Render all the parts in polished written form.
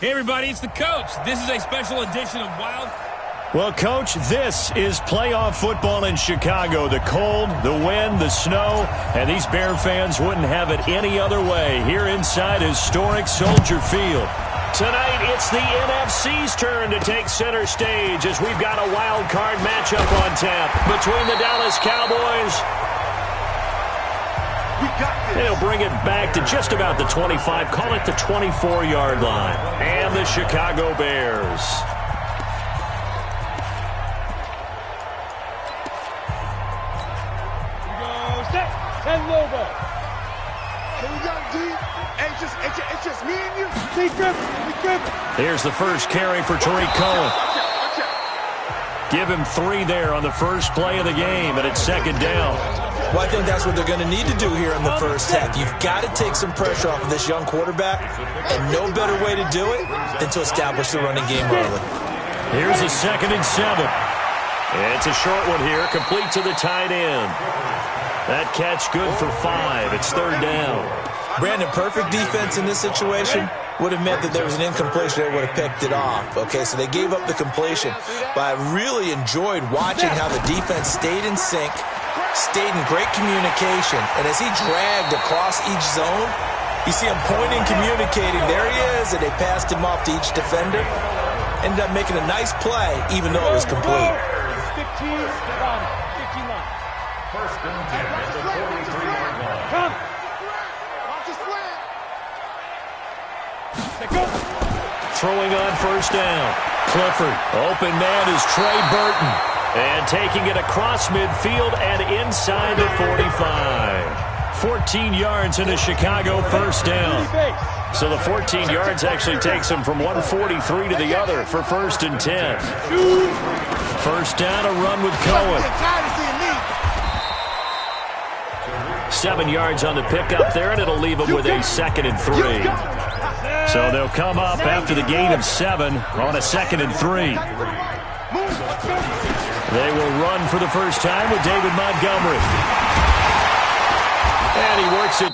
Hey, everybody, it's the coach. This is a special edition of Wild. Well, Coach, this is playoff football in Chicago. The cold, the wind, the snow, and these Bear fans wouldn't have it any other way here inside historic Soldier Field. Tonight, it's the NFC's turn to take center stage as we've got a wild card matchup on tap between the Dallas Cowboys. They'll bring it back to just about the 25, call it the 24-yard line. And the Chicago Bears. And Lobo. Here we go, D. It's just me and you. Be gripping. Here's the first carry for Tariq Cohen. Give him 3 there on the first play of the game, and it's second down. Well, I think that's what they're going to need to do here in the first half. You've got to take some pressure off of this young quarterback, and no better way to do it than to establish the running game early. Here's a 2nd and 7. It's a short one here, complete to the tight end. That catch good for 5. It's third down. Brandon, perfect defense in this situation would have meant that there was an incompletion. They would have picked it off. Okay, so they gave up the completion. But I really enjoyed watching how the defense stayed in sync, stayed in great communication. And as he dragged across each zone, you see him pointing, communicating. There he is, and they passed him off to each defender. Ended up making a nice play, even though it was complete. 15 line. First and 10 at the 43-yard line. Come. Watch the slant. Throwing on first down. Clifford. Open man is Trey Burton. And taking it across midfield and inside the 45. 14 yards in a Chicago first down. So the 14 yards actually takes him from 143 to the other for first and 10. First down, a run with Cohen. 7 yards on the pickup there, and it'll leave them with a 2nd and 3. So they'll come up after the gain of 7 on a 2nd and 3. They will run for the first time with David Montgomery. And he works it.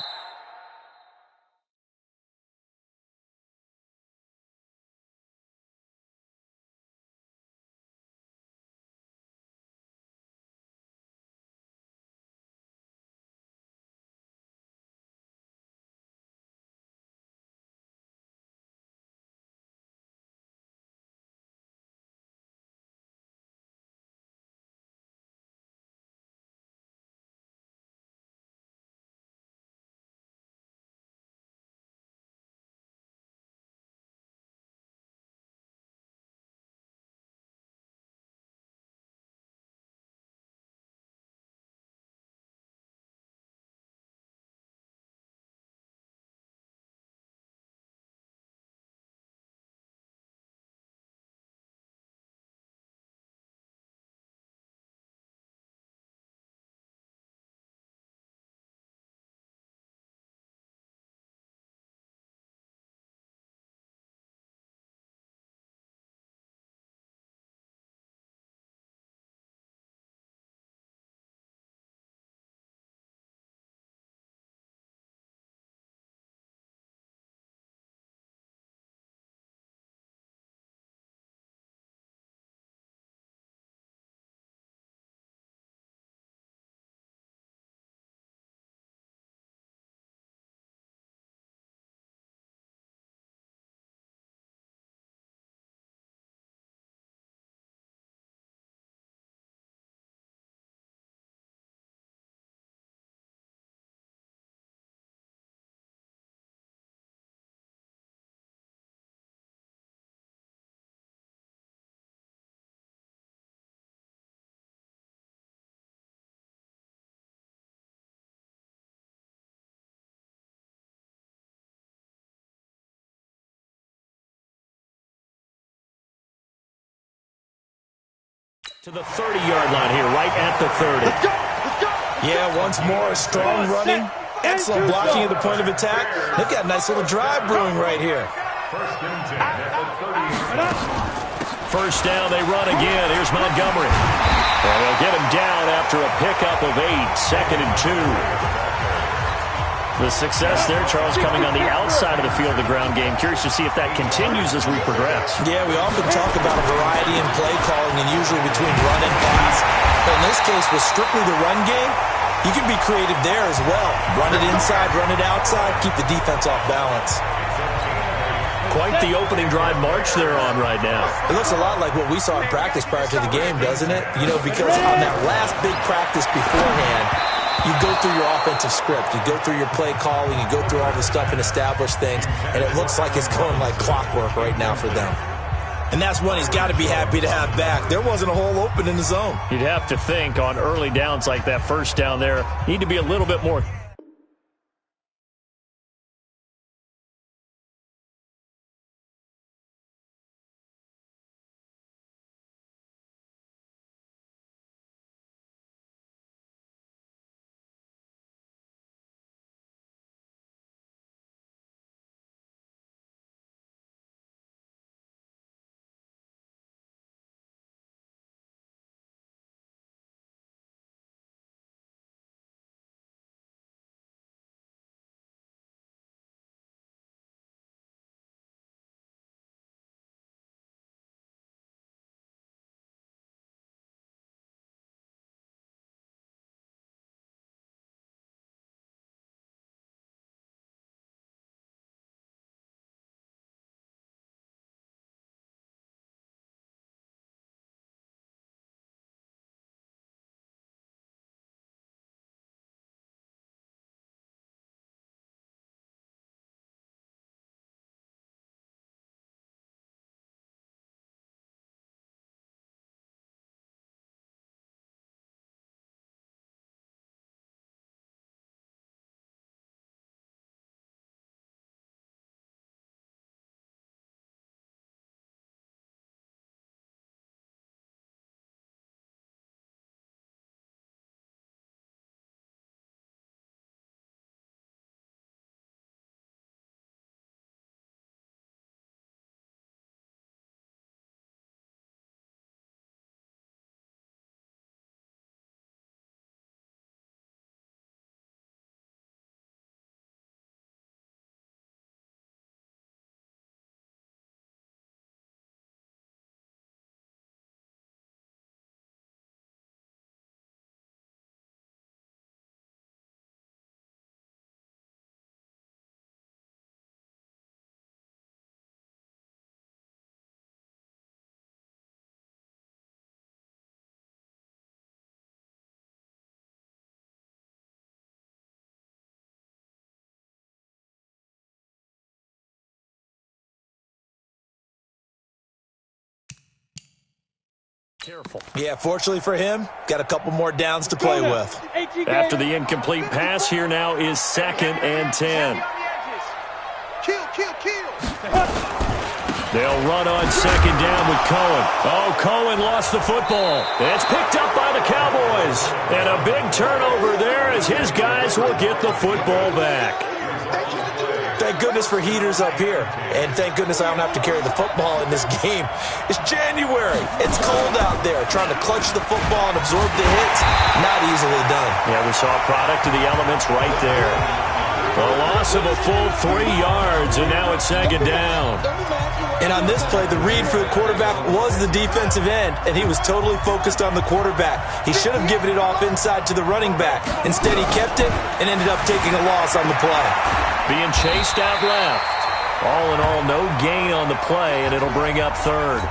To the 30-yard line here, right at the 30. Yeah, once more, strong running, excellent blocking at the point of attack. They've got a nice little drive brewing right here. First down, they run again. Here's Montgomery. And they'll get him down after a pickup of 8, 2nd and 2. The success there, Charles, coming on the outside of the field of the ground game. Curious to see if that continues as we progress. Yeah, we often talk about a variety in play calling and usually between run and pass. But in this case, with strictly the run game, you can be creative there as well. Run it inside, run it outside, keep the defense off balance. Quite the opening drive march they're on right now. It looks a lot like what we saw in practice prior to the game, doesn't it? You know, because on that last big practice beforehand, you go through your offensive script, you go through your play calling, you go through all this stuff and establish things, and it looks like it's going like clockwork right now for them. And that's one he's got to be happy to have back. There wasn't a hole open in the zone. You'd have to think on early downs like that first down there, need to be a little bit more. Careful. Yeah, fortunately for him, got a couple more downs to play with. After the incomplete pass, here now is 2nd and 10. They'll run on 2nd down with Cohen. Oh, Cohen lost the football. It's picked up by the Cowboys. And a big turnover there as his guys will get the football back. Thank goodness for heaters up here. And thank goodness I don't have to carry the football in this game. It's January. It's cold out there. Trying to clutch the football and absorb the hits, not easily done. Yeah, we saw a product of the elements right there. A loss of a full 3 yards, and now it's 2nd down. And on this play, the read for the quarterback was the defensive end, and he was totally focused on the quarterback. He should have given it off inside to the running back. Instead, he kept it and ended up taking a loss on the play. Being chased out left. All in all, no gain on the play, and it'll bring up 3rd.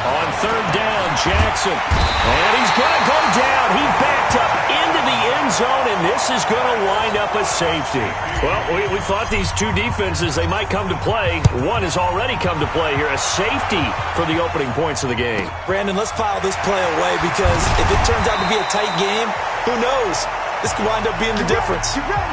On 3rd down, Jackson. And he's going to go down. He backed up into the end zone, and this is going to wind up a safety. Well, we thought these two defenses, they might come to play. One has already come to play here, a safety for the opening points of the game. Brandon, let's file this play away because if it turns out to be a tight game, who knows? This could wind up being the difference. You ready?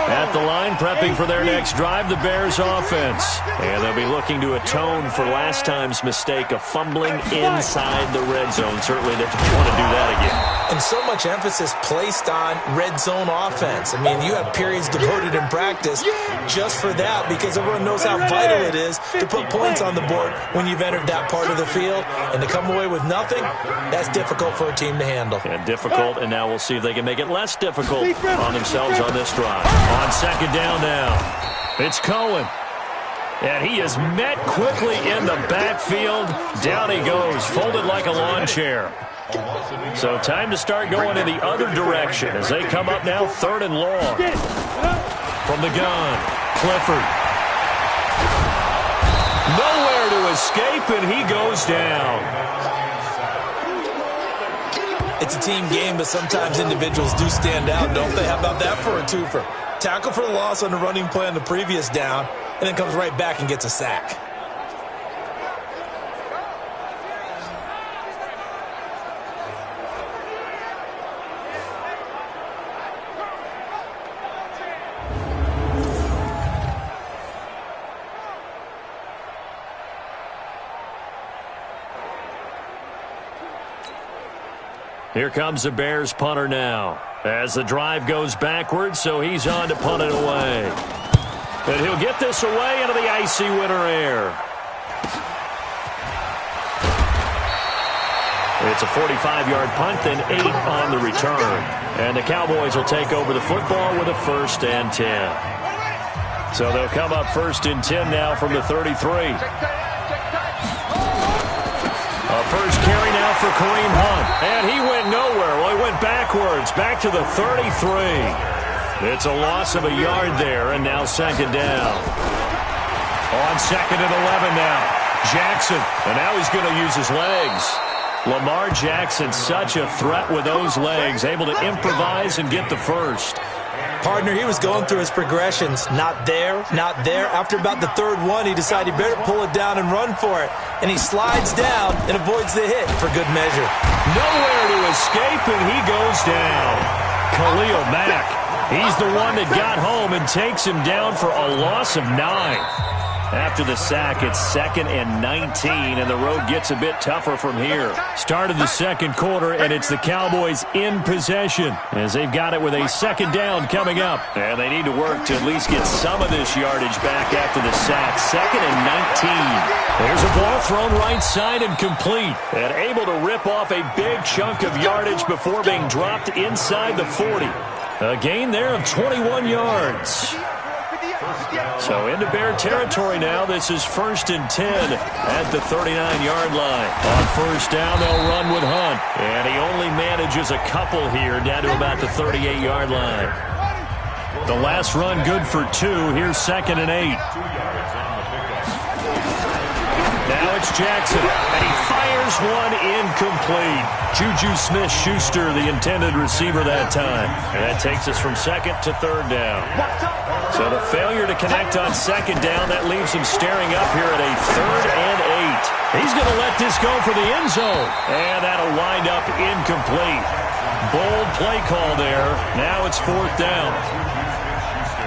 At at the line, prepping for their next drive, the Bears offense. And they'll be looking to atone for last time's mistake of fumbling inside the red zone. Certainly they don't want to do that again. And so much emphasis placed on red zone offense. I mean, you have periods devoted in practice just for that because everyone knows how vital it is to put points on the board when you've entered that part of the field. And to come away with nothing, that's difficult for a team to handle. And difficult, and now we'll see if they can make it less difficult on themselves on this drive. On second down now, it's Cohen. And he is met quickly in the backfield. Down he goes, folded like a lawn chair. So time to start going in the other direction as they come up now, 3rd and long. From the gun, Clifford. Nowhere to escape, and he goes down. It's a team game, but sometimes individuals do stand out, don't they? How about that for a twofer? Tackle for the loss on the running play on the previous down, and then comes right back and gets a sack. Here comes the Bears punter now as the drive goes backwards, so he's on to punt it away. And he'll get this away into the icy winter air. It's a 45-yard punt, then 8 on the return. And the Cowboys will take over the football with a 1st and 10. So they'll come up 1st and 10 now from the 33. A first carry now for Kareem Hunt. And he went nowhere. Well, he went backwards, back to the 33. It's a loss of a yard there, and now 2nd down. On 2nd and 11 now. Jackson, and now he's going to use his legs. Lamar Jackson, such a threat with those legs, able to improvise and get the first. Partner, he was going through his progressions. Not there, not there. After about the 3rd one, he decided he better pull it down and run for it. And he slides down and avoids the hit for good measure. Nowhere to escape, and he goes down. Khalil Mack, he's the one that got home and takes him down for a loss of 9. After the sack, it's 2nd and 19, and the road gets a bit tougher from here. Start of the 2nd quarter, and it's the Cowboys in possession as they've got it with a 2nd down coming up. And they need to work to at least get some of this yardage back after the sack. 2nd and 19. There's a ball thrown right side and complete, and able to rip off a big chunk of yardage before being dropped inside the 40. A gain there of 21 yards. So into Bear territory now. This is 1st and 10 at the 39-yard line. On 1st down, they'll run with Hunt. And he only manages a couple here down to about the 38-yard line. The last run good for 2. Here's 2nd and 8. Now it's Jackson, and he fires one incomplete. Juju Smith-Schuster, the intended receiver that time. And that takes us from 2nd to 3rd down. So the failure to connect on 2nd down, that leaves him staring up here at a 3rd and 8. He's going to let this go for the end zone. And that'll wind up incomplete. Bold play call there. Now it's 4th down.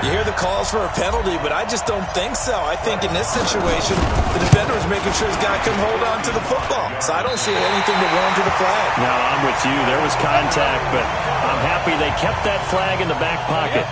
You hear the calls for a penalty, but I just don't think so. I think in this situation, the defender was making sure his guy couldn't hold on to the football. So I don't see anything to warrant the flag. No, I'm with you. There was contact, but I'm happy they kept that flag in the back pocket.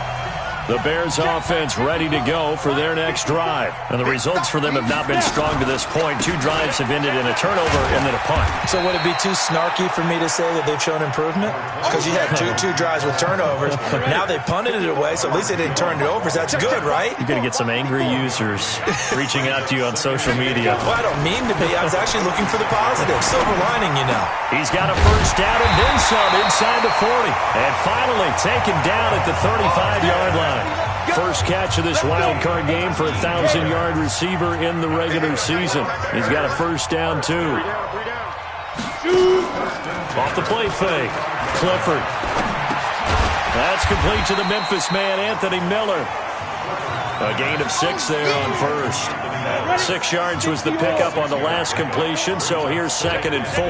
The Bears offense ready to go for their next drive. And the results for them have not been strong to this point. 2 drives have ended in a turnover and then a punt. So would it be too snarky for me to say that they've shown improvement? Because you had two drives with turnovers. Now they punted it away, so at least they didn't turn it over. So that's good, right? You're going to get some angry users reaching out to you on social media. Well, I don't mean to be. I was actually looking for the positive. Silver lining, you know. He's got a 1st down and then some inside the 40. And finally taken down at the 35-yard line. First catch of this wild card game for a 1,000-yard receiver in the regular season. He's got a 1st down, too. Off the play fake. Clifford. That's complete to the Memphis man, Anthony Miller. A gain of 6 there on 1st. 6 yards was the pickup on the last completion, so here's 2nd and 4.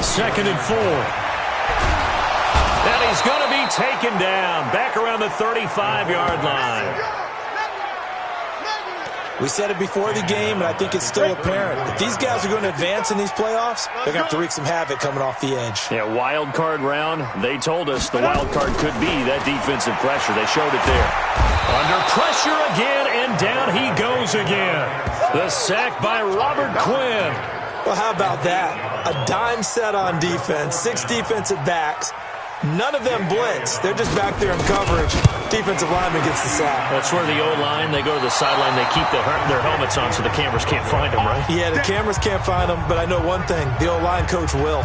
2nd and 4. And he's going to be taken down back around the 35-yard line. We said it before the game, and I think it's still apparent. If these guys are going to advance in these playoffs, they're going to have to wreak some havoc coming off the edge. Yeah, wild card round. They told us the wild card could be that defensive pressure. They showed it there. Under pressure again, and down he goes again. The sack by Robert Quinn. Well, how about that? A dime set on defense, 6 defensive backs. None of them blitz. They're just back there in coverage. Defensive lineman gets the sack. That's where the O-line, they go to the sideline, they keep their helmets on so the cameras can't find them, right? Yeah, the cameras can't find them, but I know one thing. The O-line coach will.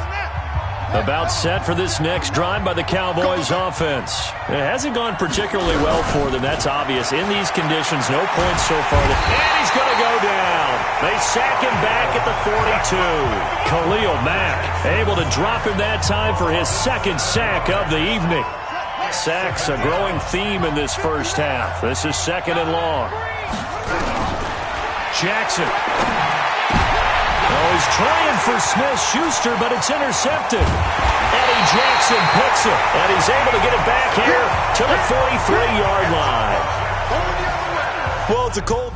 About set for this next drive by the Cowboys offense. It hasn't gone particularly well for them, that's obvious. In these conditions, no points so far. And he's going to go down. They sack him back at the 42. Khalil Mack able to drop him that time for his second sack of the evening. Sacks a growing theme in this first half. This is second and long. Jackson. Oh, he's trying for Smith-Schuster, but it's intercepted. Eddie Jackson picks it, and he's able to get it back here to the 43-yard line. Well, it's a cold...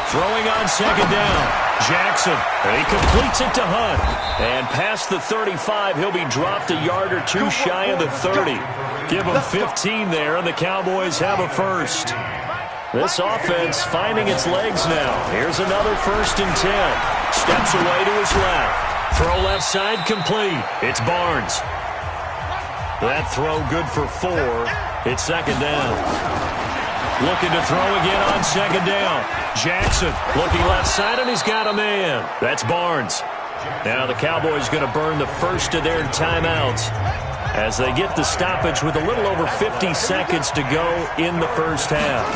Throwing on second down. Jackson, he completes it to Hunt. And past the 35, he'll be dropped a yard or two shy of the 30. Give him 15 there, and the Cowboys have a first. This offense finding its legs now. Here's another 1st and 10. Steps away to his left. Throw left side complete. It's Barnes. That throw good for 4. It's second down. Looking to throw again on second down. Jackson looking left side, and he's got a man. That's Barnes. Now the Cowboys going to burn the first of their timeouts as they get the stoppage with a little over 50 seconds to go in the first half.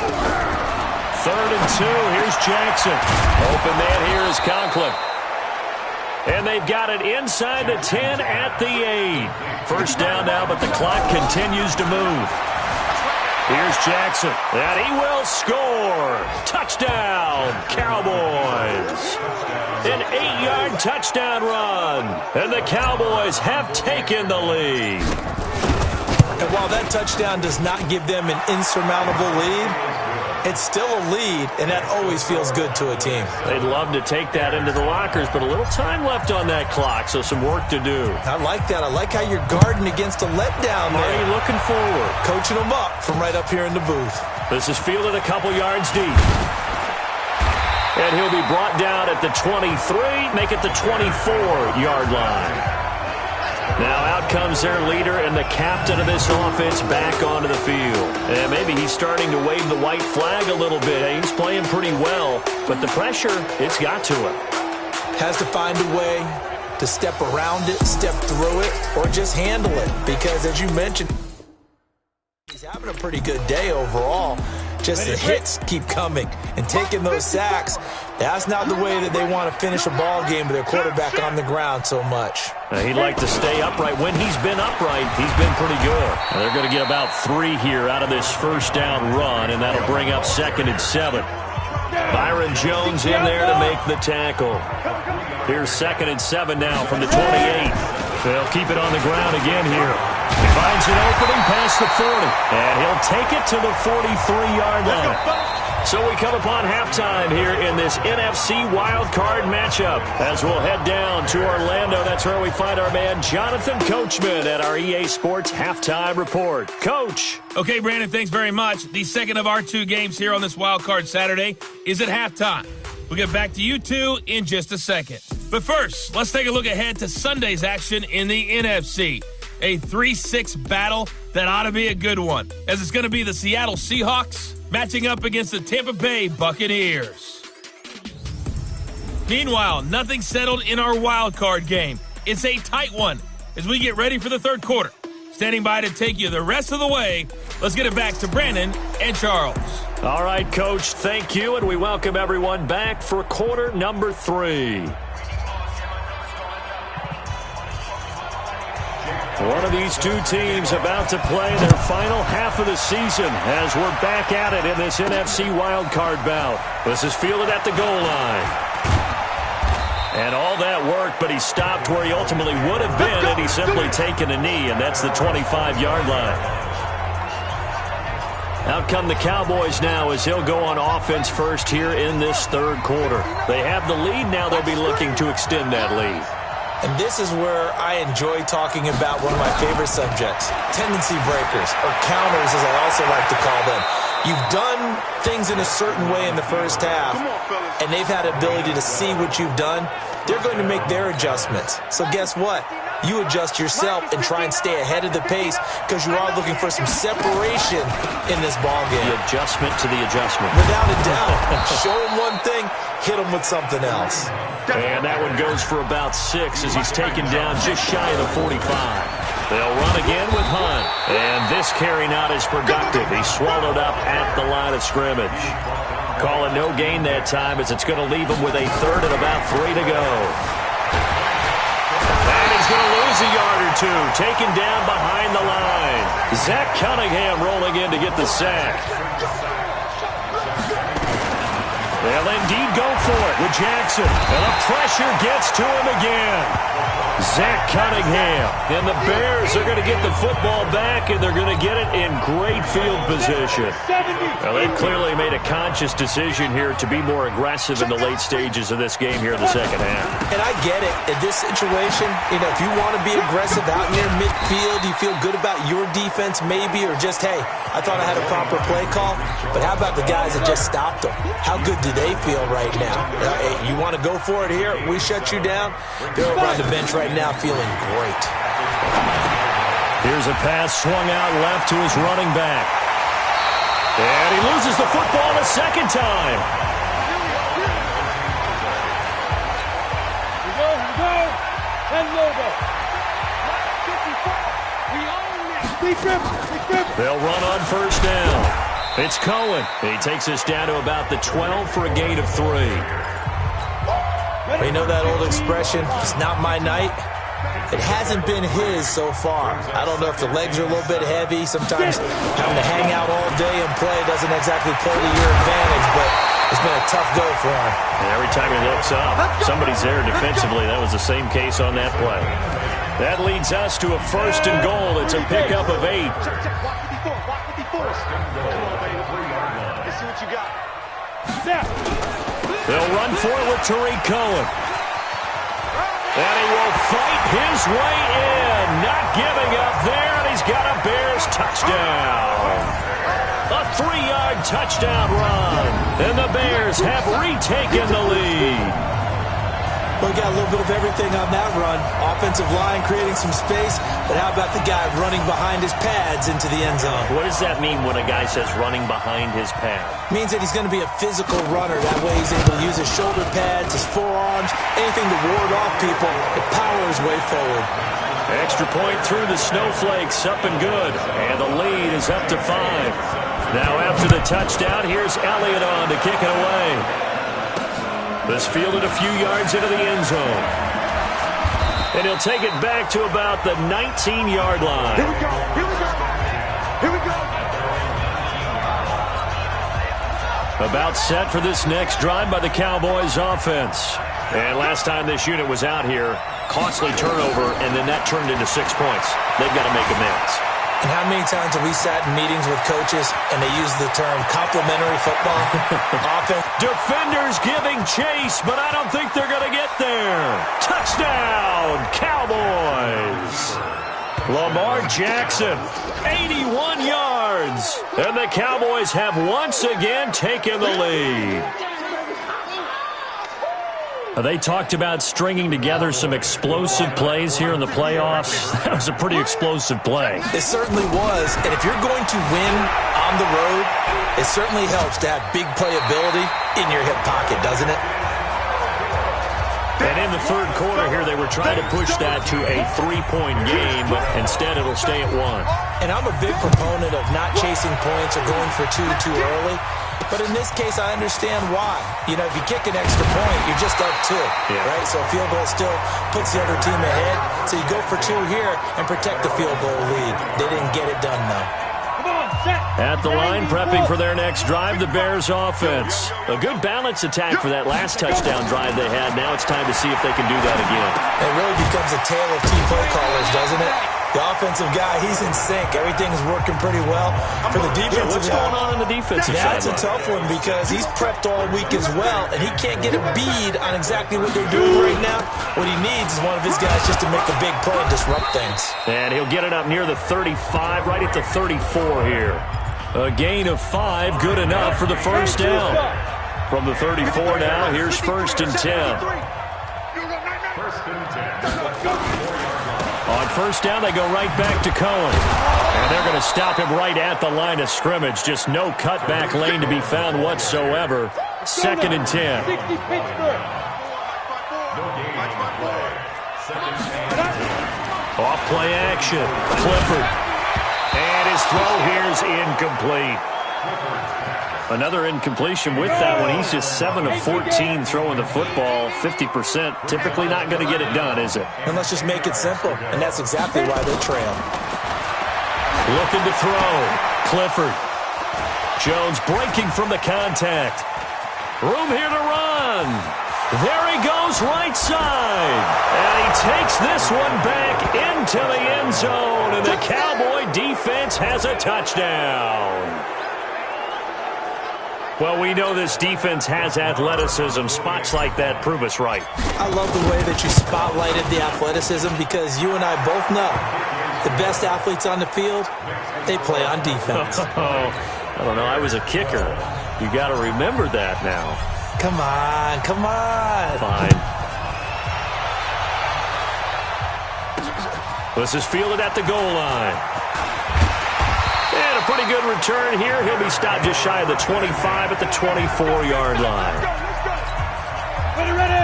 3rd and 2. Here's Jackson. Open man here is Conklin. And they've got it inside the 10 at the 8. First down now, but the clock continues to move. Here's Jackson, and he will score. Touchdown, Cowboys. An 8-yard touchdown run, and the Cowboys have taken the lead. And while that touchdown does not give them an insurmountable lead, it's still a lead, and that always feels good to a team. They'd love to take that into the lockers, but a little time left on that clock, so some work to do. I like that. I like how you're guarding against a letdown there. Are you looking forward? Coaching them up from right up here in the booth. This is fielded a couple yards deep. And he'll be brought down at the 23, make it the 24-yard line. Now out comes their leader and the captain of this offense back onto the field. And maybe he's starting to wave the white flag a little bit. He's playing pretty well, but the pressure, it's got to him. Has to find a way to step around it, step through it, or just handle it. Because as you mentioned, he's having a pretty good day overall. Just the hits keep coming and taking those sacks. That's not the way that they want to finish a ball game with their quarterback on the ground so much. He'd like to stay upright. When he's been upright, he's been pretty good. They're going to get about 3 here out of this first down run, and that'll bring up 2nd and 7. Byron Jones in there to make the tackle. Here's 2nd and 7 now from the 28. They'll keep it on the ground again here. He finds an opening past the 40, and he'll take it to the 43-yard line. So we come upon halftime here in this NFC wildcard matchup as we'll head down to Orlando. That's where we find our man Jonathan Coachman at our EA Sports Halftime Report. Coach. Okay, Brandon, thanks very much. The second of our 2 games here on this wildcard Saturday is at halftime. We'll get back to you two in just a second. But first, let's take a look ahead to Sunday's action in the NFC. A 3-6 battle that ought to be a good one, as it's going to be the Seattle Seahawks matching up against the Tampa Bay Buccaneers. Meanwhile, nothing settled in our wild card game. It's a tight one as we get ready for the third quarter. Standing by to take you the rest of the way, let's get it back to Brandon and Charles. All right, Coach, thank you, and we welcome everyone back for quarter number 3. One of these two teams about to play their final half of the season as we're back at it in this NFC wildcard bout. This is fielded at the goal line. And all that work, but he stopped where he ultimately would have been had he simply taken a knee, and that's the 25-yard line. Out come the Cowboys now as he'll go on offense first here in this third quarter. They have the lead. Now they'll be looking to extend that lead. And this is where I enjoy talking about one of my favorite subjects, tendency breakers, or counters as I also like to call them. You've done things in a certain way in the first half, and they've had the ability to see what you've done. They're going to make their adjustments. So guess what? You adjust yourself and try and stay ahead of the pace because you are looking for some separation in this ball game. The adjustment to the adjustment. Without a doubt. Show them one thing, hit them with something else. And that one goes for about 6 as he's taken down just shy of the 45. They'll run again with Hunt. And this carry not as productive. He's swallowed up at the line of scrimmage. Calling no gain that time as it's going to leave him with a third and about 3 to go. And he's going to lose a yard or two. Taken down behind the line. Zach Cunningham rolling in to get the sack. They'll indeed go for it with Jackson. And the pressure gets to him again. Zach Cunningham. And the Bears are going to get the football back, and they're going to get it in great field position. Well, they've clearly made a conscious decision here to be more aggressive in the late stages of this game here in the second half. And I get it. In this situation, if you want to be aggressive out near midfield, you feel good about your defense maybe, or just, hey, I thought I had a proper play call. But how about the guys that just stopped them? How good do they feel right now? You want to go for it here? We shut you down? They're over on the bench right now feeling great. Here's a pass swung out left to his running back. And he loses the football a second time. Here we go. And Lobo. They'll run on first down. It's Cohen. He takes us down to about the 12 for a gain of 3. You know that old expression, it's not my night? It hasn't been his so far. I don't know if the legs are a little bit heavy. Sometimes having to hang out all day and play doesn't exactly play to your advantage, but it's been a tough go for him. And every time he looks up, somebody's there defensively. That was the same case on that play. That leads us to a first and goal. It's a pickup of 8. Let's see what you got. Snap. They'll run for it with Tariq Cohen. And he will fight his way in. Not giving up there, and he's got a Bears touchdown. A 3-yard touchdown run. And the Bears have retaken the lead. We got a little bit of everything on that run. Offensive line creating some space, but how about the guy running behind his pads into the end zone? What does that mean when a guy says running behind his pad? Means that he's going to be a physical runner. That way he's able to use his shoulder pads, his forearms, anything to ward off people and power his way forward. Extra point through the snowflakes, up and good. And the lead is up to 5. Now after the touchdown, here's Elliott on to kick it away. This fielded a few yards into the end zone. And he'll take it back to about the 19-yard line. Here we go. Here we go. Here we go. About set for this next drive by the Cowboys offense. And last time this unit was out here, costly turnover, and then that turned into 6 points. They've got to make amends. And how many times have we sat in meetings with coaches and they use the term complementary football? Offense. Defenders giving chase, but I don't think they're going to get there. Touchdown, Cowboys. Lamar Jackson, 81 yards. And the Cowboys have once again taken the lead. They talked about stringing together some explosive plays here in the playoffs. That was a pretty explosive play. It certainly was. And if you're going to win on the road, it certainly helps to have big playability in your hip pocket, doesn't it? And in the third quarter here, they were trying to push that to a 3-point game, but instead it'll stay at 1. And I'm a big proponent of not chasing points or going for 2 too early. But in this case, I understand why. You know, if you kick an extra point, you're just up 2, right? So a field goal still puts the other team ahead. So you go for 2 here and protect the field goal lead. They didn't get it done, though. At the line, prepping for their next drive, the Bears offense. A good balance attack for that last touchdown drive they had. Now it's time to see if they can do that again. It really becomes a tale of 2 play callers, doesn't it? The offensive guy, he's in sync. Everything's working pretty well. For the defensive what's going on in the defensive side? That's a tough one because he's prepped all week as well, and he can't get a bead on exactly what they're doing right now. What he needs is one of his guys just to make a big play and disrupt things. And he'll get it up near the 35, right at the 34 here. A gain of 5, good enough for the first down. From the 34 now, here's 1st and 10. On 1st down, they go right back to Cohen. And they're going to stop him right at the line of scrimmage. Just no cutback lane to be found whatsoever. 2nd and 10. Off play action. Clifford. And his throw here is incomplete. Another incompletion with that one. He's just 7 of 14 throwing the football. 50%. Typically not going to get it done, is it? And let's just make it simple. And that's exactly why they trail. Looking to throw. Clifford. Jones breaking from the contact. Room here to run. There he goes right side. And he takes this one back into the end zone. And the Cowboy defense has a touchdown. Well, we know this defense has athleticism. Spots like that prove us right. I love the way that you spotlighted the athleticism because you and I both know the best athletes on the field, they play on defense. I don't know. I was a kicker. You got to remember that now. Come on, come on. Fine. This is fielded at the goal line. And a pretty good return here. He'll be stopped just shy of the 25 at the 24-yard line.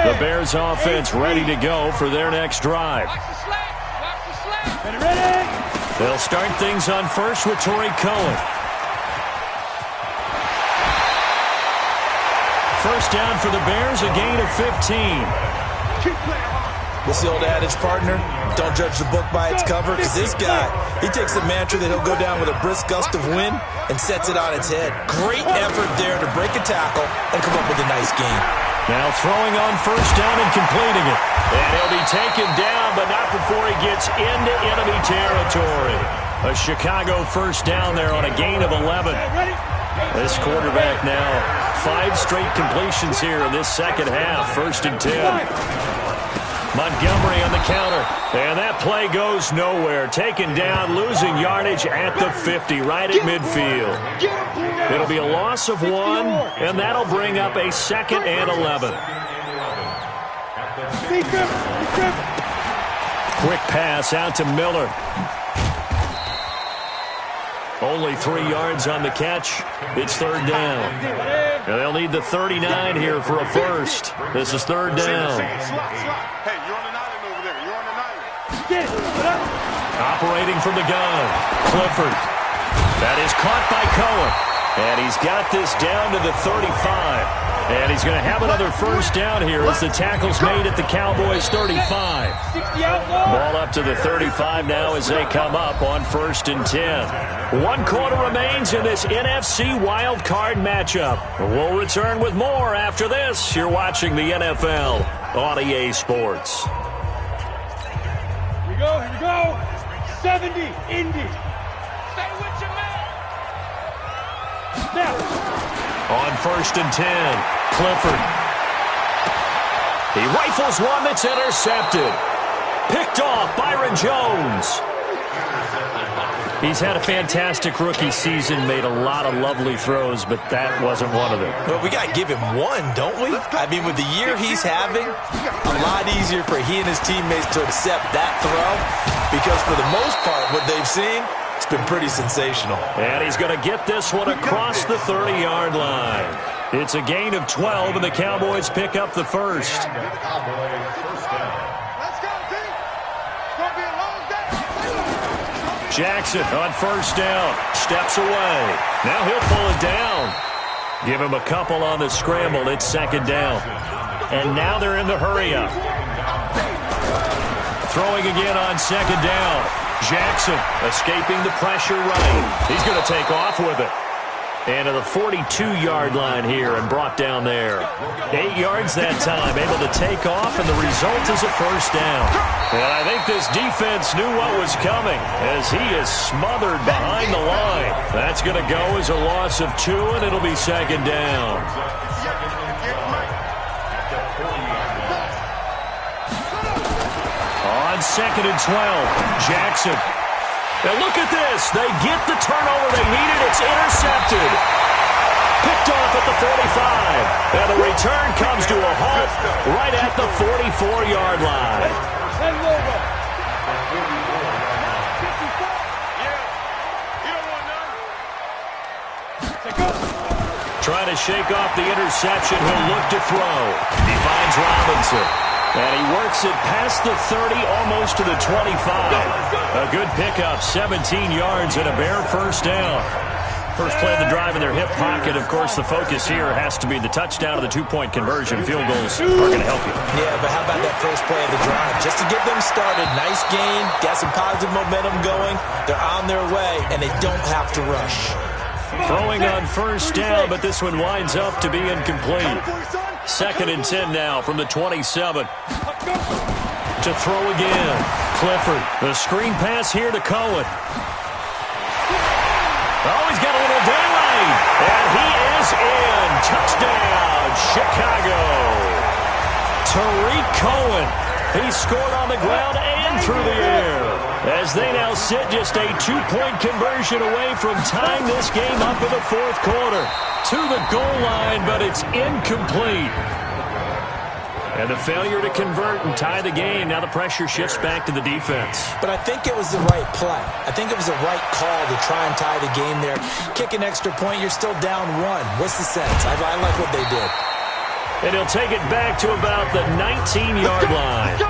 The Bears offense ready to go for their next drive. They'll start things on first with Torrey Cohen. First down for the Bears, a gain of 15. What's the old adage, partner? Don't judge the book by its cover, because this guy, he takes the mantra that he'll go down with a brisk gust of wind and sets it on its head. Great effort there to break a tackle and come up with a nice gain. Now throwing on first down and completing it. And he'll be taken down, but not before he gets into enemy territory. A Chicago first down there on a gain of 11. This quarterback now, 5 straight completions here in this second half. 1st and 10. Montgomery on the counter. And that play goes nowhere. Taken down, losing yardage at the 50, right at midfield. It'll be a loss of 1, and that'll bring up a 2nd and 11. Quick pass out to Miller. Only 3 yards on the catch. It's 3rd down. And they'll need the 39 here for a first. This is 3rd down. Hey, you're on the 9 over there. You're on the 9. Operating from the gun. Clifford. That is caught by Cohen. And he's got this down to the 35. And he's going to have another first down here as the tackle's made at the Cowboys' 35. Ball up to the 35 now as they come up on 1st and 10. 1 quarter remains in this NFC wild card matchup. We'll return with more after this. You're watching the NFL on EA Sports. Here we go. 70, Indy. Stay with your man. Now. On 1st and 10, Clifford. He rifles one that's intercepted. Picked off Byron Jones. He's had a fantastic rookie season, made a lot of lovely throws, but that wasn't one of them. Well, we got to give him one, don't we? I mean, with the year he's having, a lot easier for he and his teammates to accept that throw because for the most part, what they've seen, it's been pretty sensational. And he's going to get this one across the 30-yard line. It's a gain of 12, and the Cowboys pick up the first. Let's go, team. It's going to be a long day. Jackson on first down. Steps away. Now he'll pull it down. Give him a couple on the scramble. It's second down. And now they're in the hurry-up. Throwing again on second down. Jackson escaping the pressure right. He's going to take off with it. And to the 42-yard line here and brought down there. 8 yards that time, able to take off, and the result is a first down. And I think this defense knew what was coming as he is smothered behind the line. That's going to go as a loss of 2, and it'll be second down. On second and 12, Jackson. Now look at this. They get the turnover they needed. It's intercepted. Picked off at the 45. And the return comes to a halt right at the 44-yard line. Trying to shake off the interception. He'll look to throw. He finds Robinson. And he works it past the 30, almost to the 25. A good pickup, 17 yards and a bare first down. First play of the drive in their hip pocket. Of course, the focus here has to be the touchdown of the two-point conversion. Field goals are going to help you. Yeah, but how about that first play of the drive? Just to get them started, nice gain, got some positive momentum going. They're on their way, and they don't have to rush. Throwing on first down, but this one winds up to be incomplete. Second and 10 now from the 27. To throw again. Clifford. The screen pass here to Cohen. Oh, he's got a little daylight. And he is in. Touchdown, Chicago. Tariq Cohen. He scored on the ground and through the air. As they now sit just a two-point conversion away from tying this game up in the fourth quarter. To the goal line, but it's incomplete. And the failure to convert and tie the game. Now the pressure shifts back to the defense. But I think it was the right play. I think it was the right call to try and tie the game there. Kick an extra point, you're still down 1. What's the sense? I like what they did. And he'll take it back to about the 19-yard line.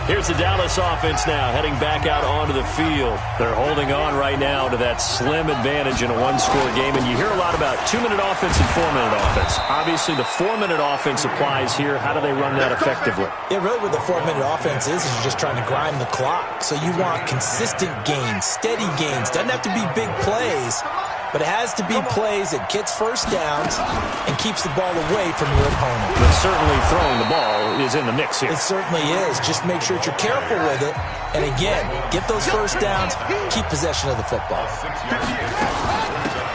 Here's the Dallas offense now, heading back out onto the field. They're holding on right now to that slim advantage in a one-score game. And you hear a lot about 2-minute offense and 4-minute offense. Obviously, the 4-minute offense applies here. How do they run that effectively? Yeah, really what the 4-minute offense is you're just trying to grind the clock. So you want consistent gains, steady gains. Doesn't have to be big plays, but it has to be plays that gets first downs and keeps the ball away from your opponent. But certainly throwing the ball is in the mix here. It certainly is. Just make sure that you're careful with it. And again, get those first downs, keep possession of the football.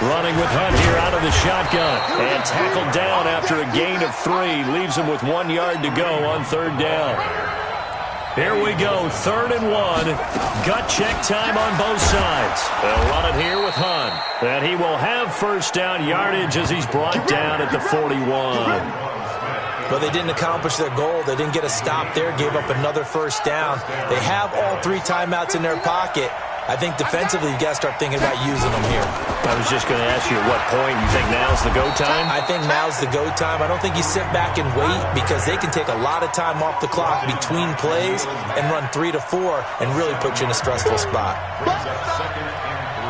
Running with Hunt here out of the shotgun. And tackled down after a gain of 3. Leaves him with 1 yard to go on third down. Here we go, 3rd and 1. Gut check time on both sides. They'll run it here with Hunt. And he will have first down yardage as he's brought down at the 41. But they didn't accomplish their goal. They didn't get a stop there, gave up another first down. They have all 3 timeouts in their pocket. I think defensively you got to start thinking about using them here. I was just going to ask you at what point you think now's the go time? I think now's the go time. I don't think you sit back and wait because they can take a lot of time off the clock between plays and run 3 to 4 and really put you in a stressful spot. Second and 3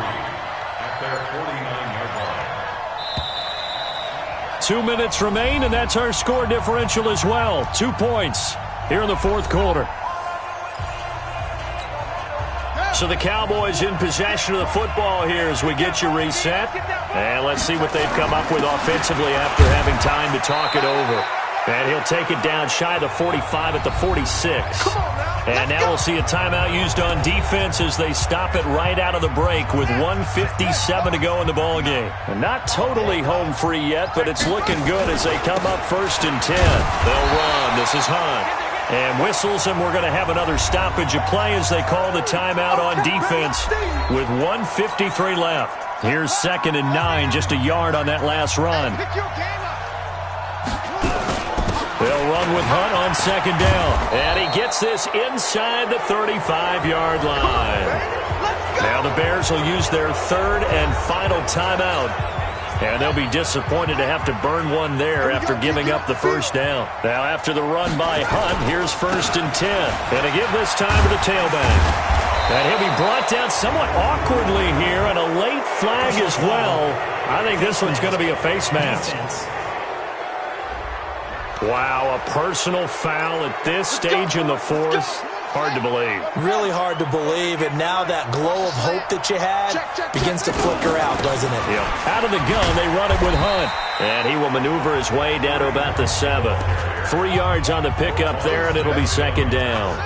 at their 49-yard line. 2 minutes remain, and that's our score differential as well. 2 points here in the fourth quarter. So the Cowboys in possession of the football here as we get you reset. And let's see what they've come up with offensively after having time to talk it over. And he'll take it down shy of the 45 at the 46. And now we'll see a timeout used on defense as they stop it right out of the break with 1:57 to go in the ballgame. And not totally home free yet, but it's looking good as they come up 1st and 10. They'll run. This is Hunt. And whistles, and we're going to have another stoppage of play as they call the timeout on defense with 1:53 left. Here's 2nd and 9, just a yard on that last run. They'll run with Hunt on 2nd down. And he gets this inside the 35-yard line. Now the Bears will use their 3rd and final timeout. And they'll be disappointed to have to burn one there after giving up the first down. Now after the run by Hunt, here's 1st and 10. And to give this time to the tailback. And he'll be brought down somewhat awkwardly here on a late flag as well. I think this one's going to be a face mask. Wow, a personal foul at this stage in the fourth. Hard to believe. Really hard to believe, and now that glow of hope that you had begins to flicker out, doesn't it? Yep. Out of the gun, they run it with Hunt. And he will maneuver his way down to about the 7. 3 yards on the pickup there, and it'll be second down.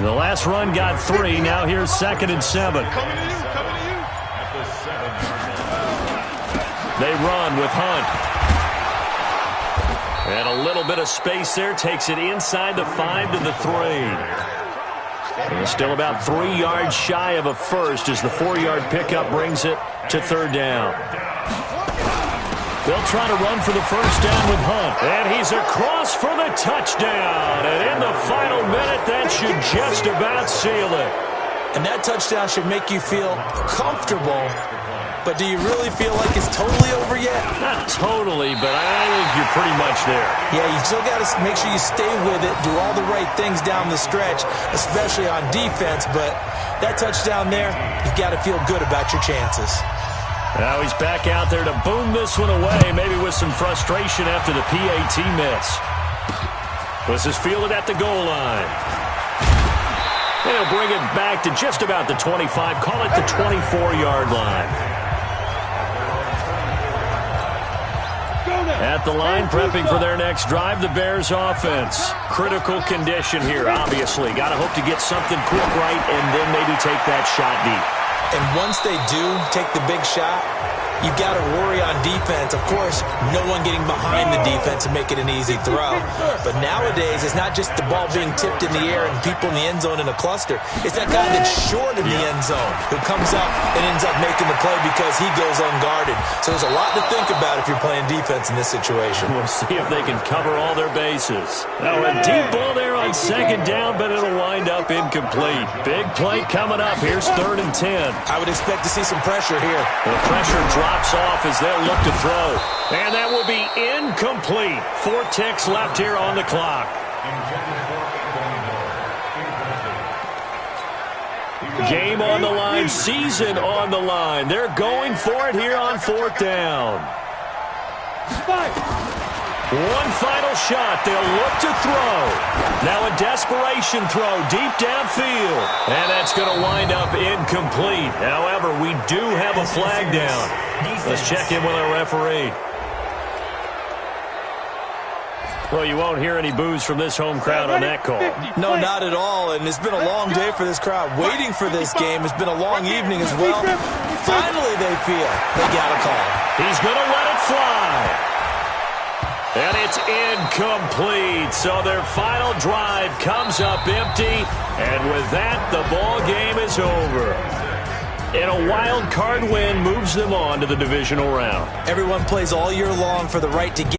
The last run got 3. Now here's 2nd and 7. Coming to you, coming to you. They run with Hunt. And a little bit of space there. Takes it inside the 5 to the 3. And still about 3 yards shy of a first as the 4-yard pickup brings it to 3rd down. They'll try to run for the first down with Hunt. And he's across for the touchdown. And in the final minute, that should just about seal it. And that touchdown should make you feel comfortable. But do you really feel like it's totally over yet? Not totally, but I think you're pretty much there. Yeah, you still got to make sure you stay with it, do all the right things down the stretch, especially on defense. But that touchdown there, you've got to feel good about your chances. Now he's back out there to boom this one away, maybe with some frustration after the PAT miss. This is fielded at the goal line. They'll bring it back to just about the 25, call it the 24-yard line. At the line, prepping for their next drive, the Bears offense. Critical condition here, obviously. Got to hope to get something quick right and then maybe take that shot deep. And once they do take the big shot, you've got to worry on defense. Of course, no one getting behind the defense and make it an easy throw. But nowadays, it's not just the ball being tipped in the air and people in the end zone in a cluster. It's that guy that's short in the end zone who comes up and ends up making the play because he goes unguarded. So there's a lot to think about if you're playing defense in this situation. We'll see if they can cover all their bases. Now a deep ball there on 2nd down, but it'll wind up incomplete. Big play coming up. Here's 3rd and 10. I would expect to see some pressure here. The pressure drops off as they'll look to throw. And that will be incomplete. 4 ticks left here on the clock. Game on the line, season on the line. They're going for it here on 4th down. One final shot. They'll look to throw. Now a desperation throw deep downfield. And that's going to wind up incomplete. However, we do have a flag down. Let's check in with our referee. Well, you won't hear any boos from this home crowd on that call. No, not at all. And it's been a long day for this crowd. Waiting for this game. It's been a long evening as well. Finally, they feel they got a call. He's going to let it fly. And it's incomplete. So their final drive comes up empty. And with that, the ball game is over. And a wild card win moves them on to the divisional round. Everyone plays all year long for the right to get